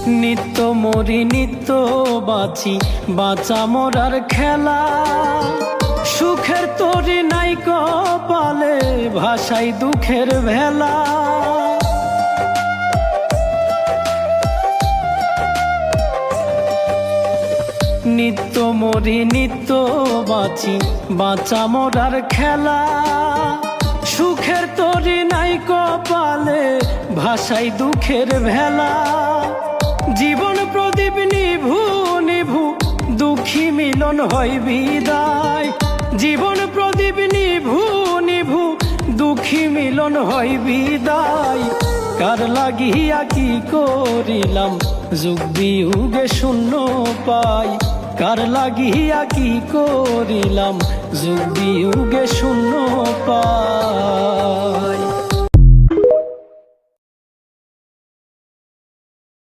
নিত্য মরি নিত্য বাঁচি, বাঁচা মরার খেলা। সুখের তরি নাই কপালে, ভাষাই দুঃখের ভেলা। নিত্য মরি নিত্য বাঁচি, বাঁচা মরার খেলা। সুখের তরি নাই কপালে, ভাষাই দুঃখের ভেলা। জীবন প্রদীপ নিভু নিভু, দুঃখী মিলন হয় বিদায়। জীবন প্রদীপ নিভু নিভু, দুঃখী মিলন হয় বিদায়। কার লাগিয়া কি করিলাম, যুগ বিয়োগে শূন্য পাই। কার লাগিয়া কি করিলাম, যুগ বিয়োগে শূন্য পাই।